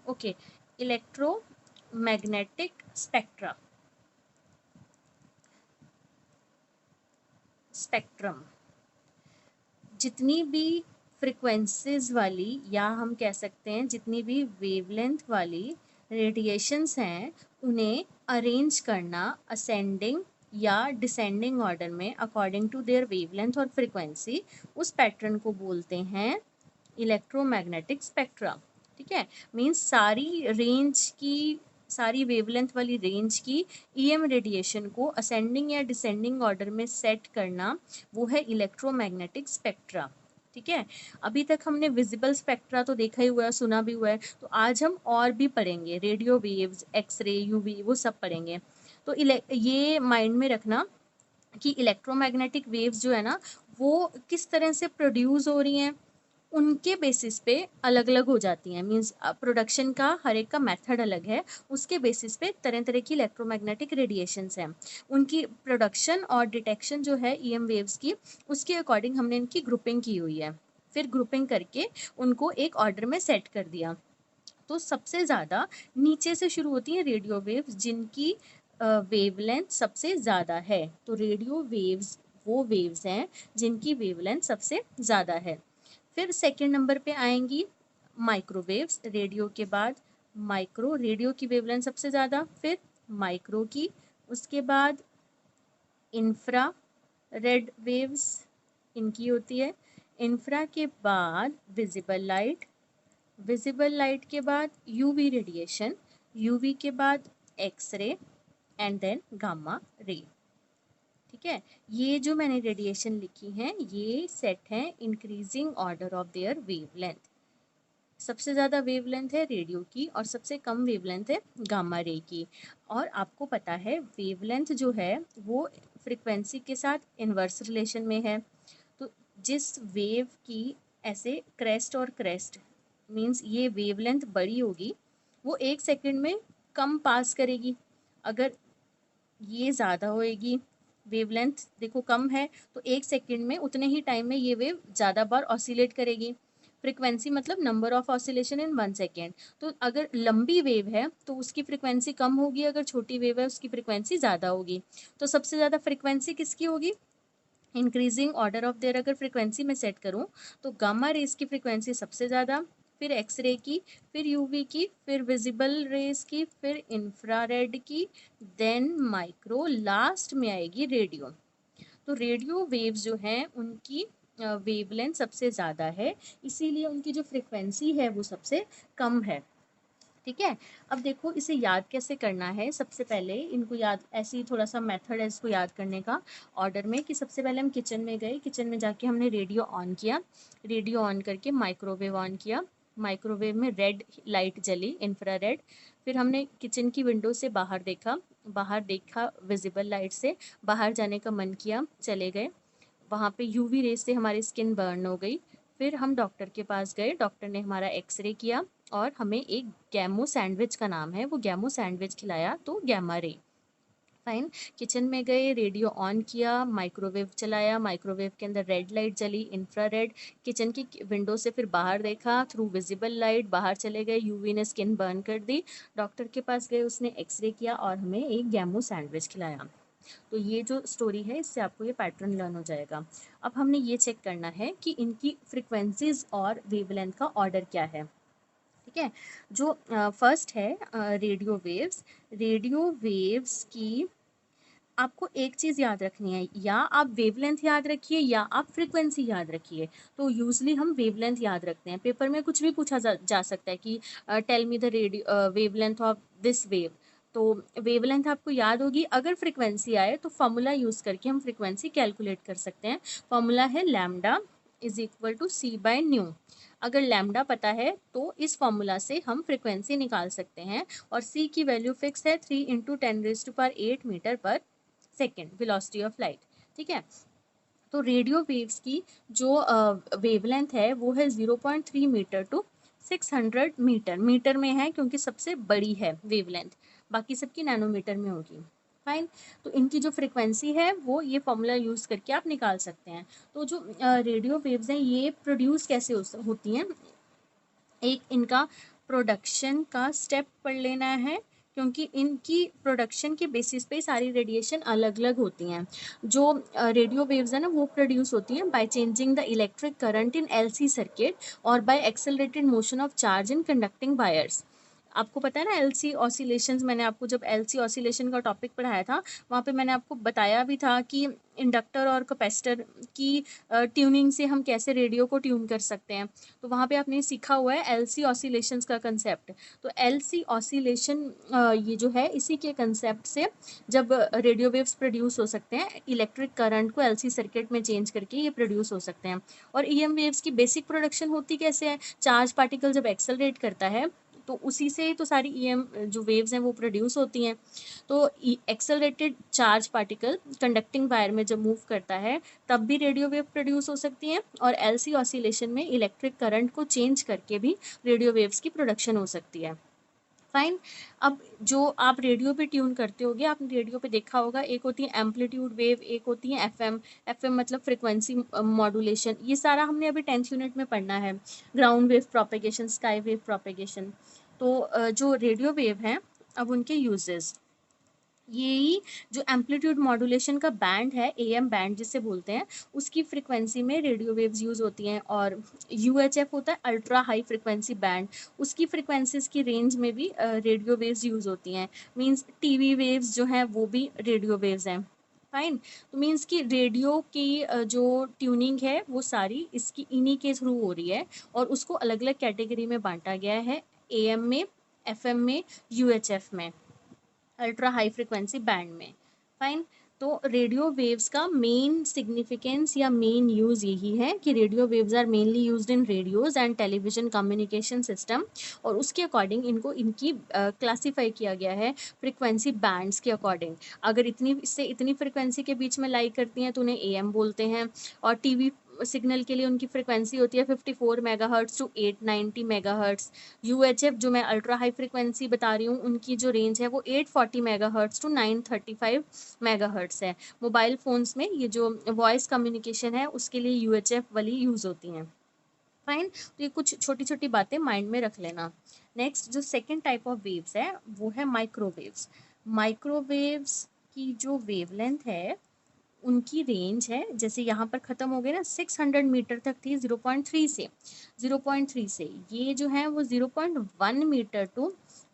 Okay, electromagnetic spectrum जितनी भी frequencies वाली, या हम कह सकते हैं जितनी भी वेवलेंथ वाली रेडिएशंस हैं, उन्हें अरेंज करना असेंडिंग या डिसेंडिंग ऑर्डर में अकॉर्डिंग टू देयर वेवलेंथ और फ्रिक्वेंसी, उस पैटर्न को बोलते हैं इलेक्ट्रोमैग्नेटिक स्पेक्ट्रा। ठीक है, मीन्स सारी वेवलेंथ वाली रेंज की ईएम रेडिएशन को असेंडिंग या डिसेंडिंग ऑर्डर में सेट करना, वो है इलेक्ट्रोमैग्नेटिक स्पेक्ट्रा। ठीक है, अभी तक हमने विजिबल स्पेक्ट्रा तो देखा ही हुआ है, सुना भी हुआ है, तो आज हम और भी पढ़ेंगे, रेडियो वेव्स, एक्सरे, यूवी, वो सब पढ़ेंगे। तो ये माइंड में रखना कि इलेक्ट्रोमैग्नेटिक वेव्स जो है ना, वो किस तरह से प्रोड्यूस हो रही हैं, उनके बेसिस पे अलग अलग हो जाती हैं। मींस प्रोडक्शन का हर एक का मेथड अलग है, उसके बेसिस पे तरह तरह की इलेक्ट्रोमैग्नेटिक रेडिएशंस हैं, उनकी प्रोडक्शन और डिटेक्शन जो है ईएम वेव्स की, उसके अकॉर्डिंग हमने इनकी ग्रुपिंग की हुई है, फिर ग्रुपिंग करके उनको एक ऑर्डर में सेट कर दिया। तो सबसे ज़्यादा नीचे से शुरू होती हैं रेडियो वेव्स, जिनकी वेवलेंथ सबसे ज़्यादा है। तो रेडियो वेव्स वो वेव्स हैं जिनकी वेवलेंथ सबसे ज़्यादा है। फिर सेकंड नंबर पे आएंगी माइक्रोवेव्स, रेडियो के बाद माइक्रो, रेडियो की वेवलेंथ सबसे ज़्यादा, फिर माइक्रो की, उसके बाद इंफ्रा रेड वेव्स, इनकी होती है, इंफ्रा के बाद विजिबल लाइट के बाद यूवी रेडिएशन, यूवी के बाद x ray, and than gamma ray. ठीक है, ये जो मैंने रेडिएशन लिखी हैं, ये सेट हैं increasing order of their wavelength. सबसे ज़्यादा वेवलेंथ है रेडियो की और सबसे कम वेवलेंथ है गामा रे की। और आपको पता है वेवलेंथ जो है वो फ्रिक्वेंसी के साथ इन्वर्स रिलेशन में है। तो जिस वेव की ऐसे क्रेस्ट और क्रेस्ट, मीन्स ये वेवलेंथ बड़ी होगी, वो 1 सेकंड में कम पास करेगी। अगर ये ज़्यादा होएगी, वेवलेंथ देखो कम है, तो 1 सेकंड में उतने ही टाइम में ये वेव ज़्यादा बार ऑसिलेट करेगी। फ्रिक्वेंसी मतलब number of oscillation in 1 second. तो अगर लंबी वेव है तो उसकी फ्रिक्वेंसी कम होगी, अगर छोटी वेव है उसकी फ्रिक्वेंसी ज़्यादा होगी। तो सबसे ज़्यादा फ्रिक्वेंसी किसकी होगी, इंक्रीजिंग ऑर्डर ऑफ देयर अगर फ्रिक्वेंसी में सेट करूँ तो गामा रेस की फ्रिक्वेंसी सबसे ज़्यादा, फिर एक्सरे की, फिर यूवी की, फिर विजिबल रेस की, फिर इंफ्रारेड की, देन माइक्रो, लास्ट में आएगी रेडियो। तो रेडियो वेव्स जो हैं उनकी वेवलेंथ सबसे ज़्यादा है, इसीलिए उनकी जो फ्रिक्वेंसी है वो सबसे कम है। ठीक है, अब देखो इसे याद कैसे करना है। सबसे पहले इनको याद, ऐसे ही थोड़ा सा मेथड है इसको याद करने का ऑर्डर में, कि सबसे पहले हम किचन में गए, किचन में जाके हमने रेडियो ऑन किया, रेडियो ऑन करके माइक्रोवेव ऑन किया, माइक्रोवेव में रेड लाइट जली, इंफ्रारेड। फिर हमने किचन की विंडो से बाहर देखा विजिबल लाइट से, बाहर जाने का मन किया, चले गए, वहाँ पे यूवी रेस से हमारी स्किन बर्न हो गई। फिर हम डॉक्टर के पास गए, डॉक्टर ने हमारा एक्सरे किया और हमें एक गैमो सैंडविच का नाम है, वो गैमो सैंडविच खिलाया, तो गैमा रे। फाइन, किचन में गए, रेडियो ऑन किया, माइक्रोवेव चलाया, माइक्रोवेव के अंदर रेड लाइट जली, इंफ्रारेड। किचन की विंडो से फिर बाहर देखा, थ्रू विजिबल लाइट बाहर चले गए, यूवी ने स्किन बर्न कर दी, डॉक्टर के पास गए, उसने एक्सरे किया और हमें एक गैमो सैंडविच खिलाया। तो ये जो स्टोरी है इससे आपको ये पैटर्न लर्न हो जाएगा। अब हमने ये चेक करना है कि इनकी फ्रिक्वेंसीज और वेवलेंथ का ऑर्डर क्या है। ठीक है, जो फर्स्ट है रेडियो वेव्स की आपको एक चीज़ याद रखनी है, या आप वेवलेंथ याद रखिए या आप फ्रिक्वेंसी याद रखिए। तो यूजली हम वेवलेंथ याद रखते हैं, पेपर में कुछ भी पूछा जा सकता है कि tell me the radio wavelength of this wave. तो वेवलेंथ आपको याद होगी, अगर फ्रिक्वेंसी आए तो फॉर्मूला यूज़ करके हम फ्रिक्वेंसी कैलकुलेट कर सकते हैं। फॉर्मूला है lambda is equal to C by nu. अगर लैम्डा पता है तो इस फॉर्मूला से हम फ्रिक्वेंसी निकाल सकते हैं, और सी की वैल्यू फिक्स है 3 × 10⁻⁸ मीटर पर सेकेंड, वेलोसिटी ऑफ लाइट। ठीक है, तो रेडियो वेव्स की जो वेवलेंथ है वो है 0.3 मीटर टू 600 मीटर, मीटर में है क्योंकि सबसे बड़ी है वेवलेंथ, बाकी सबकी नैनोमीटर में होगी। फाइन, तो इनकी जो फ्रिक्वेंसी है वो ये फॉर्मूला यूज़ करके आप निकाल सकते हैं। तो जो रेडियो वेव्स हैं ये प्रोड्यूस कैसे होती हैं, एक इनका प्रोडक्शन का स्टेप पढ़ लेना है, क्योंकि इनकी प्रोडक्शन के बेसिस पे सारी रेडिएशन अलग अलग होती हैं। जो रेडियो वेव्स है ना वो प्रोड्यूस होती हैं by changing the electric current in LC circuit और by accelerated motion of charge in conducting wires. आपको पता है ना एलसी ऑसिलेशंस, मैंने आपको जब एलसी ऑसिलेशन का टॉपिक पढ़ाया था वहाँ पे मैंने आपको बताया भी था कि इंडक्टर और कैपेसिटर की ट्यूनिंग से हम कैसे रेडियो को ट्यून कर सकते हैं। तो वहाँ पे आपने सीखा हुआ है एलसी ऑसिलेशंस का कंसेप्ट। तो एलसी ऑसिलेशन ये जो है इसी के कंसेप्ट से जब रेडियो वेव्स प्रोड्यूस हो सकते हैं, इलेक्ट्रिक करंट को एलसी सर्किट में चेंज करके ये प्रोड्यूस हो सकते हैं। और ईएम वेव्स की बेसिक प्रोडक्शन होती कैसे है, चार्ज पार्टिकल जब एक्सेलरेट करता है तो उसी से तो सारी ईएम जो वेव्स हैं वो प्रोड्यूस होती हैं। तो accelerated charge particle conducting wire में जब मूव करता है तब भी रेडियो वेव प्रोड्यूस हो सकती हैं, और एलसी ऑसिलेशन में इलेक्ट्रिक करंट को चेंज करके भी रेडियो वेव्स की प्रोडक्शन हो सकती है। फाइन। अब जो आप रेडियो पे ट्यून करते होगे, आपने रेडियो पे देखा होगा, एक होती है एम्पलीट्यूड वेव, एक होती है एफएम। एफएम मतलब फ्रिक्वेंसी मॉड्यूलेशन, ये सारा हमने अभी 10th यूनिट में पढ़ना है। Ground wave propagation, sky wave propagation. तो जो रेडियो वेव हैं अब उनके यूजेस, यही जो एम्पलीट्यूड मॉड्यूलेशन का बैंड है, एएम बैंड जिसे बोलते हैं, उसकी फ्रिक्वेंसी में रेडियो वेव्स यूज होती हैं। और यूएचएफ होता है अल्ट्रा हाई फ्रिक्वेंसी बैंड, उसकी फ्रिक्वेंसीज की रेंज में भी रेडियो वेव्स यूज होती हैं। मींस टीवी वेव्स जो हैं वो भी रेडियो वेव्स हैं। फाइन। तो मीन्स कि रेडियो की जो ट्यूनिंग है वो सारी इसकी इन्हीं के थ्रू हो रही है, और उसको अलग अलग कैटेगरी में बांटा गया है, एएम में, एफएम में, यूएचएफ में, अल्ट्रा हाई फ्रिक्वेंसी बैंड में। फाइन। तो रेडियो वेव्स का मेन सिग्निफिकेंस या मेन यूज़ यही है कि radio waves are mainly used in radios and television communication system, और उसके अकॉर्डिंग इनको इनकी क्लासीफाई किया गया है फ्रिक्वेंसी बैंड्स के अकॉर्डिंग। अगर इतनी से इतनी फ्रिक्वेंसी के बीच में लाई करती हैं तो उन्हें एएम बोलते हैं। और टीवी सिग्नल के लिए उनकी फ्रिक्वेंसी होती है 54 मेगाहर्ट्ज टू 890 मेगाहर्ट्ज। यूएचएफ जो मैं अल्ट्रा हाई फ्रिक्वेंसी बता रही हूँ उनकी जो रेंज है वो 840 मेगाहर्ट्ज टू 935 मेगाहर्ट्ज है। मोबाइल फ़ोन्स में ये जो वॉइस कम्युनिकेशन है उसके लिए यूएचएफ वाली यूज़ होती हैं। फाइन। तो ये कुछ छोटी छोटी बातें माइंड में रख लेना। नेक्स्ट जो सेकेंड टाइप ऑफ वेव्स है वो है माइक्रोवेव्स। माइक्रोवेव्स की जो वेवलेंथ है उनकी रेंज है, जैसे यहाँ पर ख़त्म हो गए ना 600 मीटर तक थी 0.3 से ये जो है वो 0.1 मीटर टू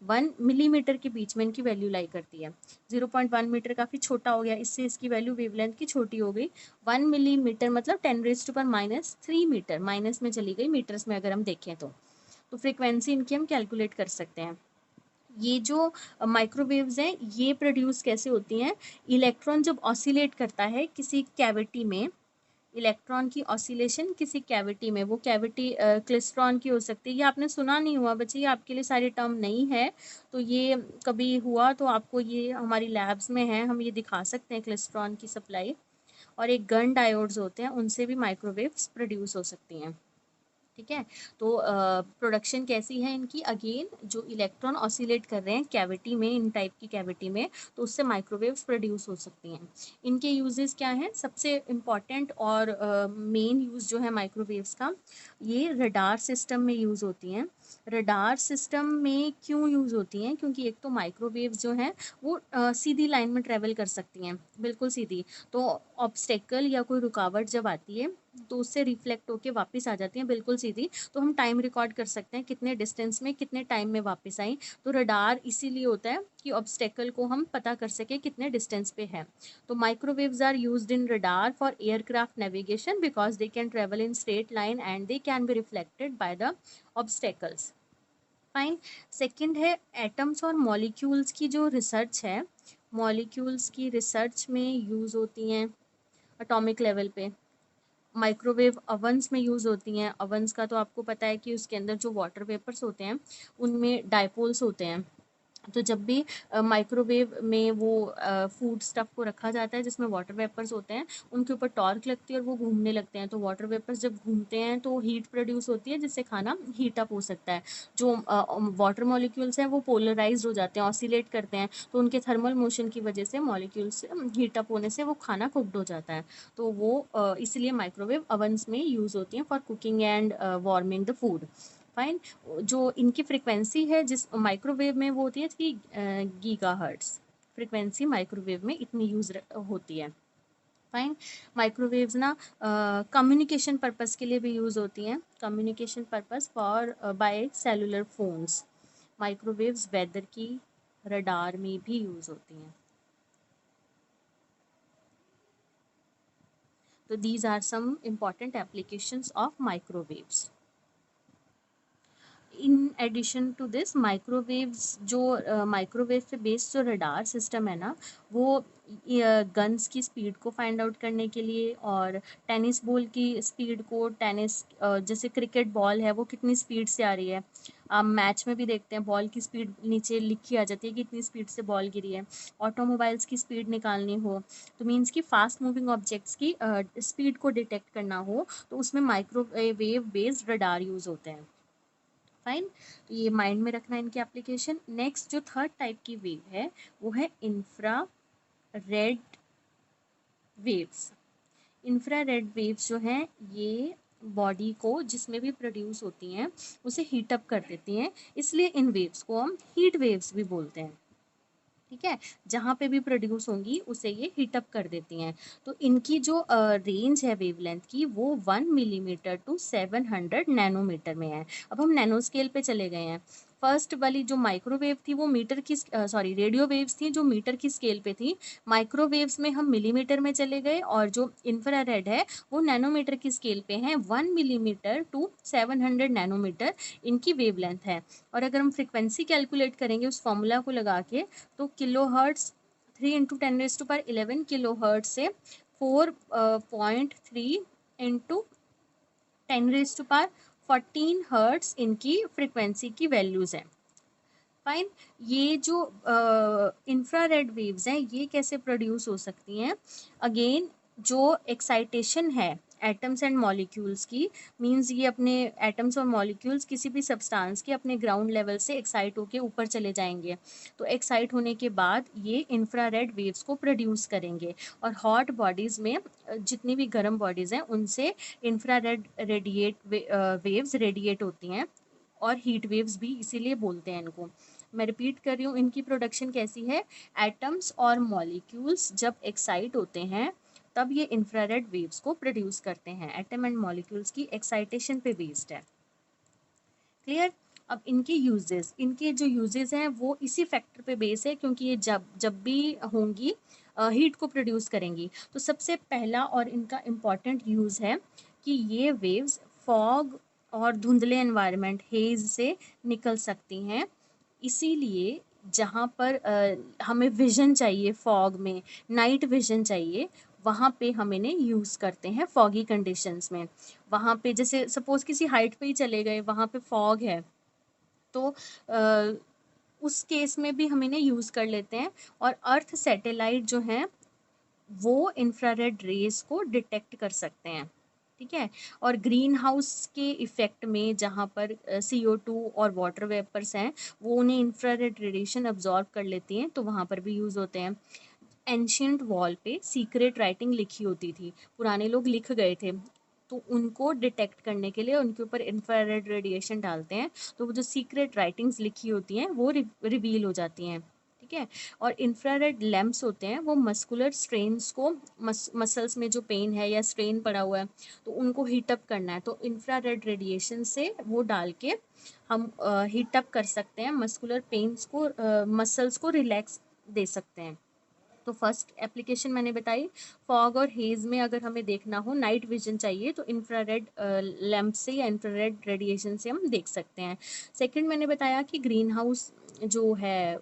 1 मिलीमीटर के बीच में इनकी वैल्यू लाई करती है। 0.1 मीटर काफ़ी छोटा हो गया, इससे इसकी वैल्यू वेवलेंथ की छोटी हो गई। 1 मिलीमीटर मतलब 10⁻³ मीटर, माइनस में चली गई मीटर्स में अगर हम देखें तो फ्रिक्वेंसी इनकी हम कैलकुलेट कर सकते हैं। ये जो माइक्रोवेव्स हैं ये प्रोड्यूस कैसे होती हैं, इलेक्ट्रॉन जब ऑसिलेट करता है किसी कैविटी में, इलेक्ट्रॉन की ऑसिलेशन किसी कैविटी में, वो कैविटी क्लिस्ट्रॉन की हो सकती है। ये आपने सुना नहीं हुआ बच्चे, ये आपके लिए सारी टर्म नहीं है, तो ये कभी हुआ तो आपको ये हमारी लैब्स में है, हम ये दिखा सकते हैं क्लिस्ट्रॉन की सप्लाई। और एक गन डायोड्स होते हैं, उनसे भी माइक्रोवेव्स प्रोड्यूस हो सकती हैं। ठीक है। तो प्रोडक्शन कैसी है इनकी, अगेन जो इलेक्ट्रॉन ऑसिलेट कर रहे हैं कैविटी में, इन टाइप की कैविटी में, तो उससे माइक्रोवेव्स प्रोड्यूस हो सकती हैं। इनके यूजेस क्या हैं, सबसे इम्पॉर्टेंट और मेन यूज़ जो है माइक्रोवेव्स का, ये रडार सिस्टम में यूज़ होती हैं। रडार सिस्टम में क्यों यूज़ होती हैं, क्योंकि एक तो माइक्रोवेव्स जो हैं वो सीधी लाइन में ट्रेवल कर सकती हैं, बिल्कुल सीधी। तो ऑब्स्टेकल या कोई रुकावट जब आती है तो उससे रिफ्लेक्ट होके वापस आ जाती हैं बिल्कुल सीधी। तो हम टाइम रिकॉर्ड कर सकते हैं कितने डिस्टेंस में कितने टाइम में वापस आई। तो रडार इसीलिए होता है कि ऑब्स्टेकल को हम पता कर सके कितने डिस्टेंस पे है। तो microwaves are used in radar for aircraft navigation because they can travel in straight line and they can be reflected by the obstacles. Fine. Second है एटम्स और मॉलिक्यूल्स की जो रिसर्च है, मॉलिक्यूल्स की रिसर्च में यूज़ होती हैं atomic level पे। माइक्रोवेव अवन्स में यूज़ होती हैं। अवन्स का तो आपको पता है कि उसके अंदर जो वाटर वेपर्स होते हैं उनमें डायपोल्स होते हैं। तो जब भी माइक्रोवेव में वो फूड स्टफ़ को रखा जाता है जिसमें वाटर वेपर्स होते हैं, उनके ऊपर टॉर्क लगती है और वो घूमने लगते हैं। तो वाटर वेपर्स जब घूमते हैं तो हीट प्रोड्यूस होती है जिससे खाना हीट अप हो सकता है। जो वाटर मॉलिक्यूल्स हैं वो पोलराइज्ड हो जाते हैं, ऑसिलेट करते हैं, तो उनके थर्मल मोशन की वजह से मॉलिक्यूल्स हीट अप होने से वो खाना कुक्ड हो जाता है। तो वो इसलिए माइक्रोवेव अवन्स में यूज़ होती हैं for cooking and warming the food. Fine. जो इनकी फ्रिक्वेंसी है जिस माइक्रोवेव में वो होती है 3 गीगाहर्ट्ज फ्रिक्वेंसी, माइक्रोवेव में इतनी यूज होती है। फाइन। माइक्रोवेव्स ना कम्युनिकेशन पर्पस के लिए भी यूज़ होती हैं, communication purpose for by cellular phones. Microwaves weather की रडार में भी यूज़ होती हैं। तो these are some important applications of microwaves. In addition to this microwaves, जो माइक्रोवेव पे बेस्ड जो रडार सिस्टम है ना, वो गन्स की स्पीड को फाइंड आउट करने के लिए, और टेनिस बॉल की स्पीड को, टेनिस जैसे क्रिकेट बॉल है वो कितनी स्पीड से आ रही है, मैच में भी देखते हैं बॉल की स्पीड नीचे लिखी आ जाती है कि इतनी स्पीड से बॉल गिरी है। ऑटोमोबाइल्स की स्पीड निकालनी हो तो मीन्स कि फास्ट मूविंग ऑब्जेक्ट्स की स्पीड को डिटेक्ट करना हो तो उसमें माइक्रोवेव बेस्ड रडार यूज़ होते हैं। फाइन। तो ये माइंड में रखना इनकी एप्लीकेशन। नेक्स्ट जो थर्ड टाइप की वेव है वो है infra red waves. Infra red waves जो हैं ये बॉडी को जिसमें भी प्रोड्यूस होती हैं उसे हीट अप कर देती हैं, इसलिए इन वेव्स को हम हीट वेव्स भी बोलते हैं। ठीक है, जहाँ पे भी प्रोड्यूस होंगी उसे ये हीट अप कर देती हैं। तो इनकी जो रेंज है वेवलेंथ की वो 1 मिलीमीटर टू 700 नैनोमीटर में है। अब हम नैनो स्केल पे चले गए हैं। फर्स्ट वाली जो माइक्रोवेव थी वो मीटर की रेडियो वेव्स थी जो मीटर की स्केल पे थी। माइक्रोवेव्स में हम मिलीमीटर में चले गए, और जो इंफ्रारेड है वो नैनोमीटर की स्केल पे है। 1 मिलीमीटर टू 700 नैनोमीटर इनकी वेवलेंथ है। और अगर हम फ्रिक्वेंसी कैलकुलेट करेंगे उस फॉर्मूला को लगा के, तो किलो हर्ट्स 3 × 10⁻11 किलो हर्ट्स से 4.3 इंटू 10⁻14 हर्ट्स इनकी फ्रिक्वेंसी की वैल्यूज़ हैं। फाइन। ये जो इंफ्रारेड वेव्स हैं ये कैसे प्रोड्यूस हो सकती हैं? अगेन जो एक्साइटेशन है एटम्स एंड मॉलिक्यूल्स की, मींस ये अपने एटम्स और मॉलिक्यूल्स किसी भी सब्सटेंस के अपने ग्राउंड लेवल से एक्साइट होके ऊपर चले जाएंगे। तो एक्साइट होने के बाद ये इंफ्रारेड वेव्स को प्रोड्यूस करेंगे, और हॉट बॉडीज़ में जितनी भी गर्म बॉडीज़ हैं उनसे इंफ्रारेड वेव्स रेडिएट होती हैं, और हीट वेव्स भी इसीलिए बोलते हैं इनको। मैं रिपीट कर रही हूँ, इनकी प्रोडक्शन कैसी है? एटम्स और मॉलिक्यूल्स जब एक्साइट होते हैं तब ये इंफ्रारेड वेव्स को प्रोड्यूस करते हैं। एटम एंड मॉलिक्यूल्स की एक्साइटेशन पे बेस्ड है। क्लियर? अब इनके जो यूजेस हैं वो इसी फैक्टर पे बेस है, क्योंकि ये जब जब भी होंगी हीट को प्रोड्यूस करेंगी। तो सबसे पहला और इनका इम्पॉर्टेंट यूज़ है कि ये वेव्स फॉग और धुंधले एनवायरनमेंट हेज से निकल सकती हैं। इसीलिए जहाँ पर हमें विजन चाहिए, फॉग में नाइट विजन चाहिए, वहाँ पे हम इन्हें यूज़ करते हैं फॉगी कंडीशंस में। वहाँ पे जैसे सपोज़ किसी हाइट पे ही चले गए, वहाँ पे फॉग है, तो उस केस में भी हम इन्हें यूज़ कर लेते हैं। और अर्थ सैटेलाइट जो हैं वो इंफ्रारेड रेज को डिटेक्ट कर सकते हैं। ठीक है। और ग्रीन हाउस के इफ़ेक्ट में जहाँ पर CO2 और वाटर वेपर्स हैं वो उन्हें इंफ्रारेड रेडिएशन अब्जॉर्ब कर लेती हैं, तो वहाँ पर भी यूज़ होते हैं। एंशियंट वॉल पे सीक्रेट राइटिंग लिखी होती थी, पुराने लोग लिख गए थे, तो उनको डिटेक्ट करने के लिए उनके ऊपर इंफ्रारेड रेडिएशन डालते हैं, तो वो जो सीक्रेट राइटिंग्स लिखी होती हैं वो रिवील हो जाती हैं। ठीक है। और इंफ्रारेड लैंप्स होते हैं वो मस्कुलर स्ट्रेन्स को, मसल्स में जो पेन है या स्ट्रेन पड़ा हुआ है तो उनको हीटअप करना है, तो इंफ्रारेड रेडिएशन से वो डाल के हम हीटअप कर सकते हैं, मस्कुलर पेन्स को, मसल्स को रिलैक्स दे सकते हैं। तो फर्स्ट एप्लीकेशन मैंने बताई। फॉग और हेज़ में अगर हमें देखना हो, नाइट विजन चाहिए, तो इंफ्रारेड लैंप से या इंफ्रारेड रेडिएशन से हम देख सकते हैं। सेकंड मैंने बताया कि ग्रीन हाउस जो है,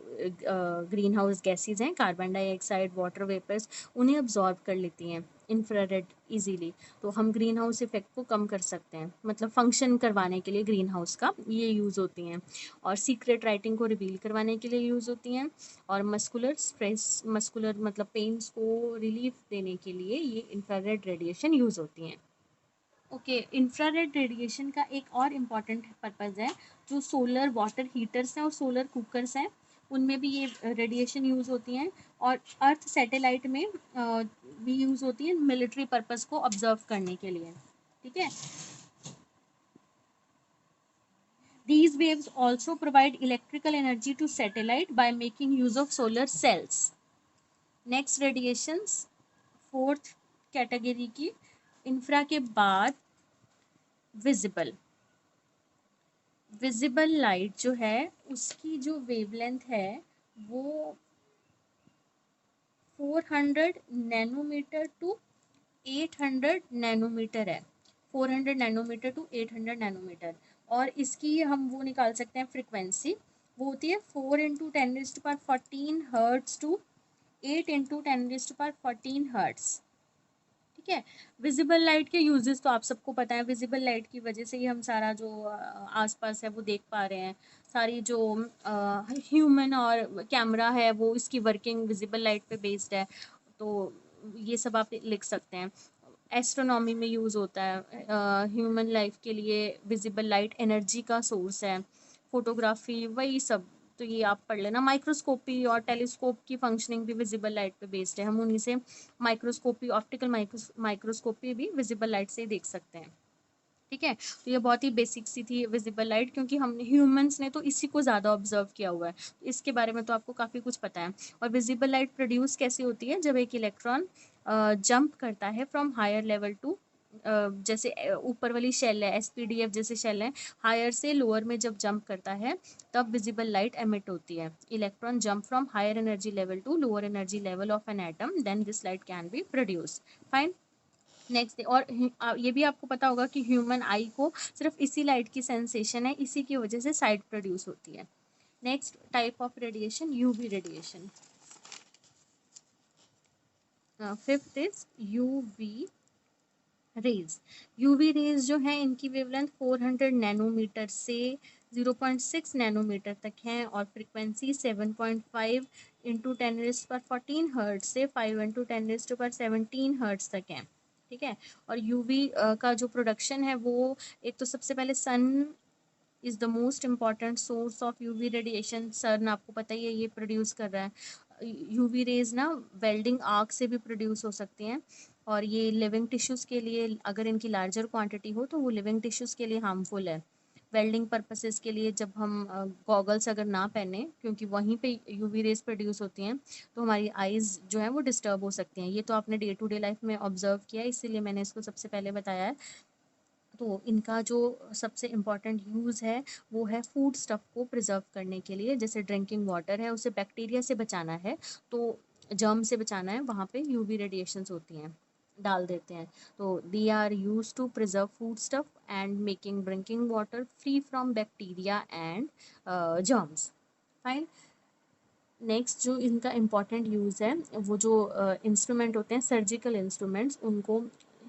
ग्रीन हाउस गैसेज हैं, कार्बन डाइऑक्साइड, वाटर वेपर्स, उन्हें अब्जॉर्ब कर लेती हैं इंफ्रारेड इजीली। तो हम ग्रीन हाउस इफेक्ट को कम कर सकते हैं, मतलब फंक्शन करवाने के लिए ग्रीन हाउस का ये यूज़ होती हैं। और सीक्रेट राइटिंग को रिवील करवाने के लिए यूज़ होती हैं। और मस्कुलर स्ट्रेस, मस्कुलर मतलब पेन्स को रिलीफ देने के लिए ये इंफ्रारेड रेडिएशन यूज़ होती हैं। ओके, इंफ्रारेड रेडिएशन का एक और इम्पॉर्टेंट पर्पज़ है, जो सोलर वाटर हीटर्स हैं और सोलर कुकर्स हैं उनमें भी ये रेडिएशन यूज़ होती हैं। और अर्थ सैटेलाइट में भी यूज़ होती हैं मिलिट्री पर्पज़ को ऑब्जर्व करने के लिए। ठीक है। These waves also provide electrical energy to satellite by making use of solar cells. Next radiations, fourth category की इंफ्रा के बाद विजिबल। विजिबल लाइट जो है उसकी जो वेवलेंथ है वो 400 नैनोमीटर टू 800 नैनोमीटर है। 400 नैनोमीटर टू 800 नैनोमीटर। और इसकी हम वो निकाल सकते हैं फ्रिक्वेंसी, वो होती है 4 into 10⁻14 hertz to 8 into 10⁻14 hertz. ठीक है। विजिबल लाइट के यूजेस तो आप सबको पता है, विजिबल लाइट की वजह से ही हम सारा जो आसपास है वो देख पा रहे हैं। सारी जो ह्यूमन और कैमरा है वो इसकी वर्किंग विजिबल लाइट पे बेस्ड है। तो ये सब आप लिख सकते हैं। एस्ट्रोनॉमी में यूज़ होता है, ह्यूमन लाइफ के लिए विजिबल लाइट एनर्जी का सोर्स है। फोटोग्राफी वही सब, तो ये आप पढ़ लेना। माइक्रोस्कोपी और टेलीस्कोप की फंक्शनिंग भी विजिबल लाइट पे बेस्ड है। हम उन्हीं से माइक्रोस्कोपी, ऑप्टिकल माइक्रोस्कोपी भी विजिबल लाइट से ही देख सकते हैं। ठीक है। तो ये बहुत ही बेसिक सी थी विजिबल लाइट, क्योंकि हमने ह्यूमंस ने तो इसी को ज़्यादा ऑब्जर्व किया हुआ है, तो इसके बारे में तो आपको काफ़ी कुछ पता है। और विजिबल लाइट प्रोड्यूस कैसे होती है, जब एक इलेक्ट्रॉन जंप करता है फ्रॉम हायर लेवल टू, जैसे ऊपर वाली शेल है एसपीडीएफ जैसे शेल है, हायर से लोअर में जब जंप करता है तब विजिबल लाइट एमिट होती है। Electron jump from higher energy level to lower energy level of an atom, then this light can be produce. Fine. Next, और ये भी आपको पता होगा कि ह्यूमन आई को सिर्फ इसी लाइट की सेंसेशन है, इसी की वजह से साइट प्रोड्यूस होती है। Next type of radiation, UV radiation. Fifth is UV rays. UV rays जो है इनकी वेवलेंथ 400 नैनोमीटर से 0.6 नैनोमीटर तक है, और फ्रिक्वेंसी 7.5 इंटू 10⁻14 हर्ट्ज से 5 इंटू 10⁻17 हर्ट्ज तक है। ठीक है। और यूवी का जो प्रोडक्शन है वो, एक तो सबसे पहले sun is the most important source of UV radiation. Sun आपको पता ही है ये प्रोड्यूस कर रहा है। यूवी रेज ना वेल्डिंग आर्क से भी प्रोड्यूस हो सकती हैं, और ये लिविंग टिश्यूज़ के लिए, अगर इनकी लार्जर क्वांटिटी हो तो वो लिविंग टिश्यूज़ के लिए हार्मफुल है। वेल्डिंग पर्पसेस के लिए जब हम गॉगल्स अगर ना पहने, क्योंकि वहीं पे यूवी रेज प्रोड्यूस होती हैं, तो हमारी आइज़ जो है वो डिस्टर्ब हो सकती हैं। ये तो आपने डे टू डे लाइफ में ऑब्जर्व किया है, इसीलिए मैंने इसको सबसे पहले बताया है। तो इनका जो सबसे इम्पॉर्टेंट यूज़ है वो है फूड स्टफ़ को प्रिजर्व करने के लिए। जैसे ड्रिंकिंग वाटर है, उसे बैक्टीरिया से बचाना है, तो जर्म से बचाना है, वहाँ पे यूवी रेडिएशंस होती हैं, डाल देते हैं। तो they are use to preserve food stuff and making drinking water free from bacteria and germs. Fine. Next जो इनका इम्पॉर्टेंट यूज़ है, वो जो इंस्ट्रूमेंट होते हैं, सर्जिकल इंस्ट्रूमेंट्स, उनको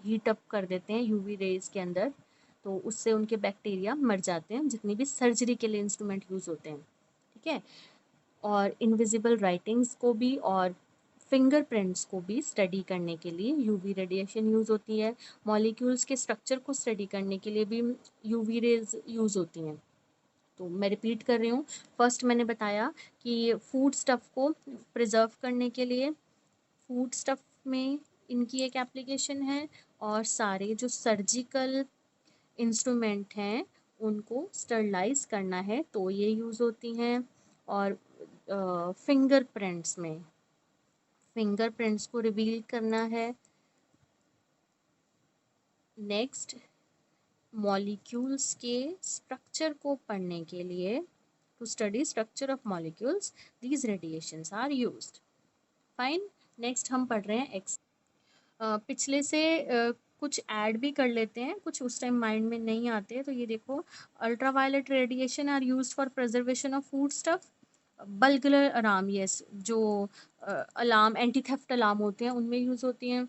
हीट अप कर देते हैं यूवी रेज के अंदर, तो उससे उनके बैक्टीरिया मर जाते हैं, जितनी भी सर्जरी के लिए इंस्ट्रूमेंट यूज़ होते हैं। ठीक है। और इनविजिबल राइटिंग्स को भी और फिंगरप्रिंट्स को भी स्टडी करने के लिए यूवी रेडिएशन यूज़ होती है। मॉलिक्यूल्स के स्ट्रक्चर को स्टडी करने के लिए भी यूवी रेज यूज़ होती हैं। तो मैं रिपीट कर रही हूँ। फर्स्ट मैंने बताया कि फूड स्टफ़ को प्रिजर्व करने के लिए फूड स्टफ़ में इनकी एक एप्लीकेशन है, और सारे जो सर्जिकल इंस्ट्रूमेंट हैं उनको स्टरलाइज करना है तो ये यूज़ होती हैं। और फिंगरप्रिंट्स में फिंगरप्रिंट्स को रिवील करना है। नेक्स्ट, मॉलिक्यूल्स के स्ट्रक्चर को पढ़ने के लिए, to study structure of molecules, these radiations are used. Fine. Next हम पढ़ रहे हैं एक्स। पिछले से कुछ ऐड भी कर लेते हैं, कुछ उस टाइम माइंड में नहीं आते, तो ये देखो, ultraviolet radiation are used for preservation of food stuff. Burglar alarm, yes, जो अलार्म, एंटी थेफ्ट अलार्म होते हैं उनमें यूज़ होती हैं।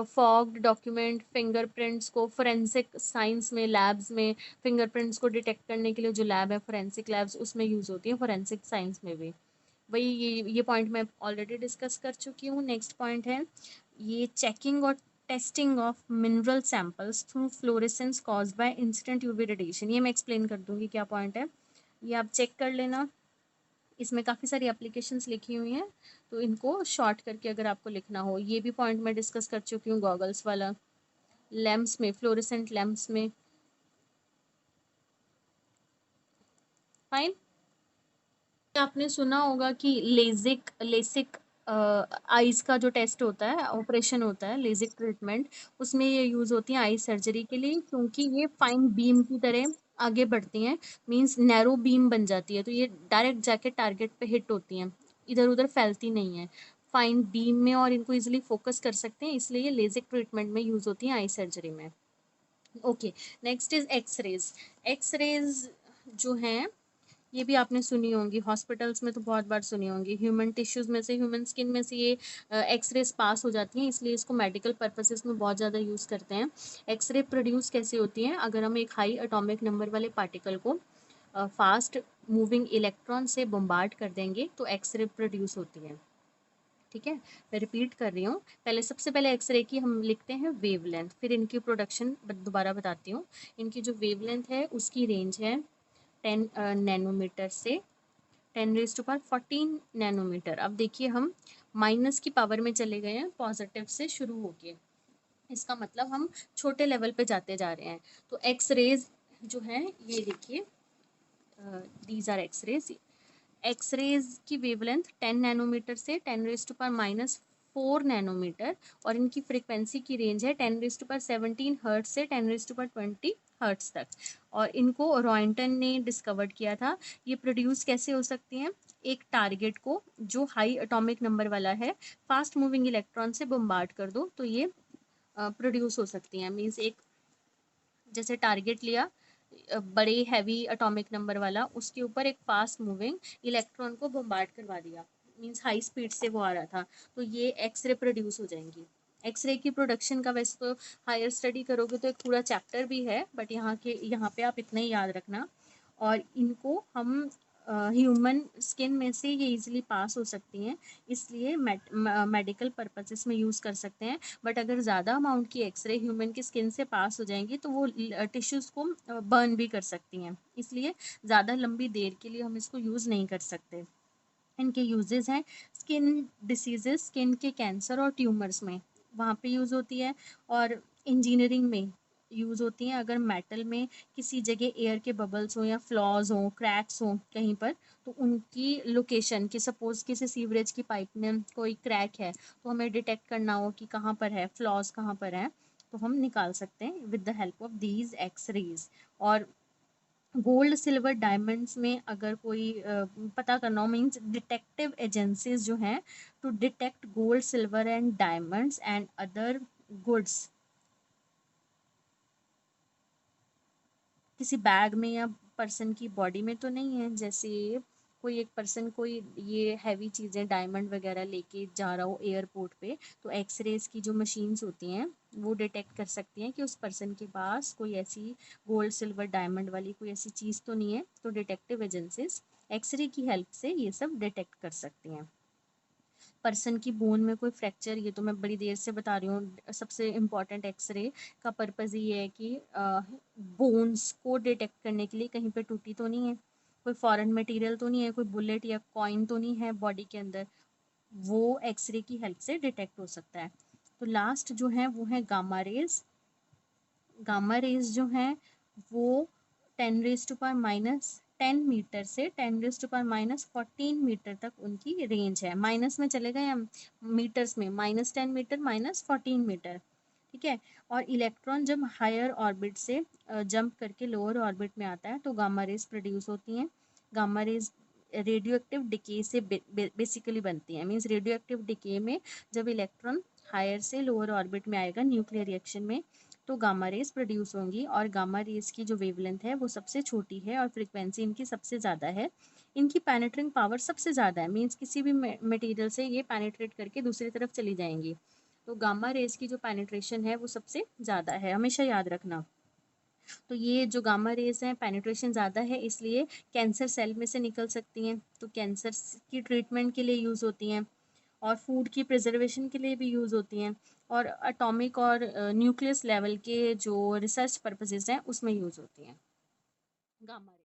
फॉग्ड डॉक्यूमेंट, फिंगरप्रिंट्स को फोरेंसिक साइंस में, लैब्स में फिंगरप्रिंट्स को डिटेक्ट करने के लिए जो लैब है फोरेंसिक लैब्स, उसमें यूज़ होती है, फोरेंसिक साइंस में भी। वही ये पॉइंट मैं ऑलरेडी डिस्कस कर चुकी हूँ। नेक्स्ट पॉइंट है ये चेकिंग और testing of mineral samples through fluorescence caused by incident UV radiation. ये मैं एक्सप्लेन कर दूँगी क्या पॉइंट है, ये आप चेक कर लेना। इसमें काफ़ी सारी एप्लीकेशंस लिखी हुई हैं, तो इनको शॉर्ट करके अगर आपको लिखना हो, ये भी पॉइंट मैं डिस्कस कर चुकी हूँ गॉगल्स वाला। लैम्प्स में, फ्लोरेसेंट लैम्प्स में फाइन। आपने सुना होगा कि लेसिक आईज का जो टेस्ट होता है, ऑपरेशन होता है, लेसिक ट्रीटमेंट, उसमें ये यूज होती है आई सर्जरी के लिए, क्योंकि ये फाइन बीम की तरह आगे बढ़ती हैं, मींस नैरो बीम बन जाती है, तो ये डायरेक्ट जाके टारगेट पे हिट होती हैं, इधर उधर फैलती नहीं है फाइन बीम में, और इनको इजिली फोकस कर सकते हैं, इसलिए ये लेसिक ट्रीटमेंट में यूज होती है आई सर्जरी में। Okay, next is X rays. X rays जो हैं ये भी आपने सुनी होंगी, हॉस्पिटल्स में तो बहुत बार सुनी होंगी। ह्यूमन टिश्यूज में से, ह्यूमन स्किन में से ये एक्सरेज पास हो जाती हैं, इसलिए इसको मेडिकल पर्पसेस में बहुत ज़्यादा यूज़ करते हैं। एक्सरे प्रोड्यूस कैसे होती हैं? अगर हम एक हाई एटॉमिक नंबर वाले पार्टिकल को फास्ट मूविंग इलेक्ट्रॉन से बम्बार्ड कर देंगे तो एक्सरे प्रोड्यूस होती है। ठीक है, मैं रिपीट कर रही हूँ, पहले सबसे पहले एक्सरे की हम लिखते हैं वेवलेंथ, फिर इनकी प्रोडक्शन दोबारा बताती हूँ। इनकी जो वेवलेंथ है उसकी रेंज है 10 नैनोमीटर से 10⁻14 नैनोमीटर। अब देखिए हम माइनस की पावर में चले गए हैं पॉजिटिव से शुरू होके, इसका मतलब हम छोटे लेवल पे जाते जा रहे हैं। तो एक्स रेज जो है ये देखिए, these are X rays. X rays की वेवलेंथ 10 नैनोमीटर से 10⁻⁻4 नैनोमीटर, और इनकी फ्रीक्वेंसी की रेंज है 10⁻17 हर्ट्ज से 10⁻20 हर्ट्ज तक। और इनको रॉयंटन ने डिस्कवर्ड किया था। ये प्रोड्यूस कैसे हो सकती हैं? एक टारगेट को जो हाई एटॉमिक नंबर वाला है, फास्ट मूविंग इलेक्ट्रॉन से बम्बार्ड कर दो तो ये प्रोड्यूस हो सकती हैं। मीन्स एक जैसे टारगेट लिया बड़े हैवी एटॉमिक नंबर वाला, उसके ऊपर एक फास्ट मूविंग इलेक्ट्रॉन को बम्बार्ड करवा दिया, मींस हाई स्पीड से वो आ रहा था, तो ये एक्सरे प्रोड्यूस हो जाएंगी। एक्सरे की प्रोडक्शन का वैसे तो हायर स्टडी करोगे तो एक पूरा चैप्टर भी है, बट यहाँ पे आप इतना ही याद रखना। और इनको हम ह्यूमन स्किन में से ये इजीली पास हो सकती हैं, इसलिए मेडिकल पर्पसेस में यूज़ कर सकते हैं। बट अगर ज़्यादा अमाउंट की एक्सरे ह्यूमन की स्किन से पास हो जाएंगी तो वो टिश्यूज़ को बर्न भी कर सकती हैं, इसलिए ज़्यादा लंबी देर के लिए हम इसको यूज़ नहीं कर सकते। इनके यूजेस हैं स्किन डिसीजेस, स्किन के कैंसर और ट्यूमर्स में वहाँ पे यूज़ होती है, और इंजीनियरिंग में यूज़ होती हैं। अगर मेटल में किसी जगह एयर के बबल्स हो या फ्लॉज हो, क्रैक्स हो कहीं पर, तो उनकी लोकेशन कि सपोज किसी सीवरेज की पाइप में कोई क्रैक है, तो हमें डिटेक्ट करना हो कि कहाँ पर है, फ्लॉज कहाँ पर है, तो हम निकाल सकते हैं with the help of these X rays. और गोल्ड सिल्वर डायमंड्स में अगर कोई पता करना हो, मीन्स डिटेक्टिव एजेंसीज जो हैं to detect gold silver and diamonds and other goods, किसी बैग में या पर्सन की बॉडी में तो नहीं है, जैसे कोई एक पर्सन कोई ये हैवी चीज़ें डायमंड वगैरह लेके जा रहा हो एयरपोर्ट पे, तो एक्सरेज की जो मशीन्स होती हैं वो डिटेक्ट कर सकती हैं कि उस पर्सन के पास कोई ऐसी गोल्ड सिल्वर डायमंड वाली कोई ऐसी चीज़ तो नहीं है, तो डिटेक्टिव एजेंसीज एक्सरे की हेल्प से ये सब डिटेक्ट कर सकती हैं। पर्सन की बोन में कोई फ्रैक्चर, ये तो मैं बड़ी देर से बता रही हूँ, सबसे इम्पॉर्टेंट एक्सरे का पर्पज़ ये है कि बोन्स को डिटेक्ट करने के लिए कहीं पे टूटी तो नहीं है, कोई फॉरेन मटेरियल तो नहीं है, कोई बुलेट या कॉइन तो नहीं है बॉडी के अंदर, वो एक्सरे की हेल्प से डिटेक्ट हो सकता है। तो लास्ट जो है वो है गामा रेज। गामा रेज जो हैं वो 10⁻⁻10 मीटर से 10⁻⁻14 मीटर तक उनकी रेंज है। माइनस में चले गए हम मीटर्स में, -10 मीटर -14 मीटर, ठीक है। और इलेक्ट्रॉन जब हायर ऑर्बिट से जंप करके लोअर ऑर्बिट में आता है तो गामा रेज प्रोड्यूस होती हैं। Gamma rays radio active decay से बेसिकली बनती हैं, मीन्स रेडियो एक्टिव डिके में जब इलेक्ट्रॉन हायर से लोअर ऑर्बिट में आएगा न्यूक्लियर रिएक्शन में, तो गामा रेज प्रोड्यूस होंगी। और गामा रेज की जो वेवलेंथ है वो सबसे छोटी है और फ्रीक्वेंसी इनकी सबसे ज़्यादा है। इनकी पेनेट्रिंग पावर सबसे ज़्यादा है, मीन्स किसी भी मटेरियल से ये पेनेट्रेट करके दूसरी तरफ चली जाएंगी, तो गामा रेज की जो पेनेट्रेशन है वो सबसे ज़्यादा है, हमेशा याद रखना। तो ये जो गामा रेज हैं पेनिट्रेशन ज़्यादा है, इसलिए कैंसर सेल में से निकल सकती हैं, तो कैंसर की ट्रीटमेंट के लिए यूज़ होती हैं, और फूड की प्रिजर्वेशन के लिए भी यूज़ होती हैं, और एटॉमिक और न्यूक्लियस लेवल के जो रिसर्च पर्पसेस हैं उसमें यूज़ होती हैं गामा रे।